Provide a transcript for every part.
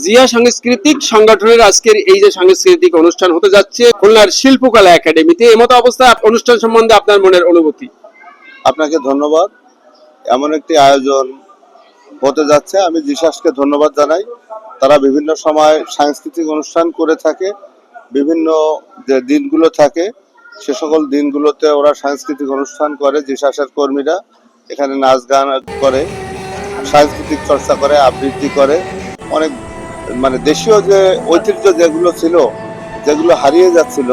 জিয়া সাংস্কৃতিক সংগঠনের আজকের এই যে সাংস্কৃতিক অনুষ্ঠান হতে যাচ্ছে খুলনার শিল্পকলা একাডেমিতে, এমত অবস্থা অনুষ্ঠান সম্বন্ধে আপনার মনের অনুভূতি? আপনাকে ধন্যবাদ। এমন একটি আয়োজন হতে যাচ্ছে, আমি জিসাসকে ধন্যবাদ জানাই। তারা বিভিন্ন সময় সাংস্কৃতিক অনুষ্ঠান করে থাকে, বিভিন্ন যে দিনগুলো থাকে সে সকল দিনগুলোতে ওরা সাংস্কৃতিক অনুষ্ঠান করে। জিসাসের কর্মীরা এখানে নাচ গান করে, সাংস্কৃতিক চর্চা করে, আবৃত্তি করে। অনেক দেশীয় যে ঐতিহ্য যেগুলো ছিল, যেগুলো হারিয়ে যাচ্ছিল,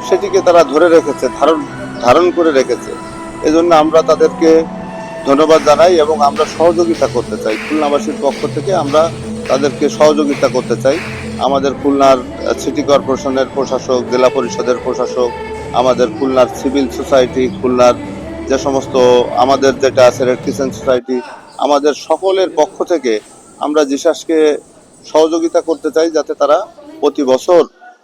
সেটিকে তারা ধরে রেখেছে, ধারণ করে রেখেছে। এজন্য আমরা তাদেরকে ধন্যবাদ জানাই এবং আমরা সহযোগিতা করতে চাই। খুলনাবাসীর পক্ষ থেকে আমরা তাদেরকে সহযোগিতা করতে চাই। আমাদের খুলনার সিটি কর্পোরেশনের প্রশাসক, জেলা পরিষদের প্রশাসক, আমাদের খুলনার সিভিল সোসাইটি, খুলনার যে সমস্ত আমাদের যেটা আছে রেড ক্রিসেন্ট সোসাইটি, আমাদের সকলের পক্ষ থেকে আমরা জিসাসকে সহযোগিতা করতে চাই, যাতে তারা প্রতি বছর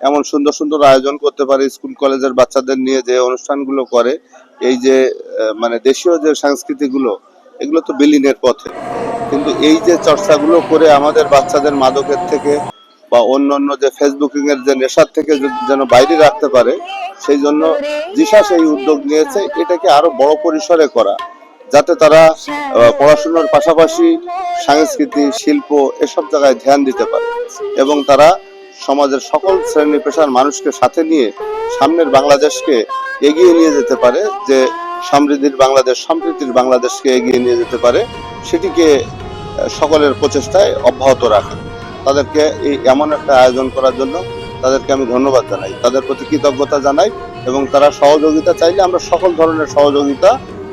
এমন সুন্দর সুন্দর আয়োজন করতে পারে। স্কুল কলেজের বাচ্চাদের নিয়ে যে অনুষ্ঠানগুলো করে, এই যে দেশীয় যে সংস্কৃতিগুলো, এগুলো তো বিলীনের পথে, কিন্তু এই যে চর্চাগুলো করে আমাদের বাচ্চাদের মাদকের থেকে বা অন্যান্য যে ফেসবুকিং এর যে নেশার থেকে যেন বাইরে রাখতে পারে, সেই জন্য জিসাস এই উদ্যোগ নিয়েছে এটাকে আরো বড় পরিসরে করা, যাতে তারা পড়াশোনার পাশাপাশি সংস্কৃতি, শিল্প এসব জায়গায় ধ্যান দিতে পারে এবং তারা সমাজের সকল শ্রেণী পেশার মানুষকে সাথে নিয়ে সামনের বাংলাদেশকে এগিয়ে নিয়ে যেতে পারে, যে সমৃদ্ধির বাংলাদেশ, সম্প্রীতির বাংলাদেশকে এগিয়ে নিয়ে যেতে পারে, সেটিকে সকলের প্রচেষ্টায় অব্যাহত রাখে। তাদেরকে এই এমন একটা আয়োজন করার জন্য তাদেরকে আমি ধন্যবাদ জানাই, তাদের প্রতি কৃতজ্ঞতা জানাই এবং তারা সহযোগিতা চাইলে আমরা সকল ধরনের সহযোগিতা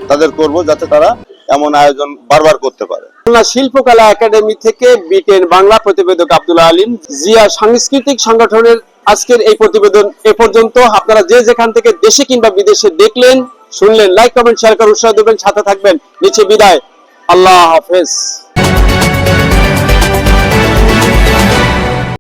তাদের করব, যাতে তারা এমন আয়োজন বারবার করতে পারে। খুলনা শিল্পকলা একাডেমি থেকে বিটেন বাংলা প্রতিবেদক আব্দুল আলিম। জিয়া সাংস্কৃতিক সংগঠনের আজকের এই প্রতিবেদন এ পর্যন্ত। আপনারা যে যেখান থেকে দেশে কিংবা বিদেশে দেখলেন, শুনলেন, লাইক, কমেন্ট, শেয়ার করে উৎসাহ দেবেন, সাথে থাকবেন। নিচে বিদায়, আল্লাহ হাফেজ।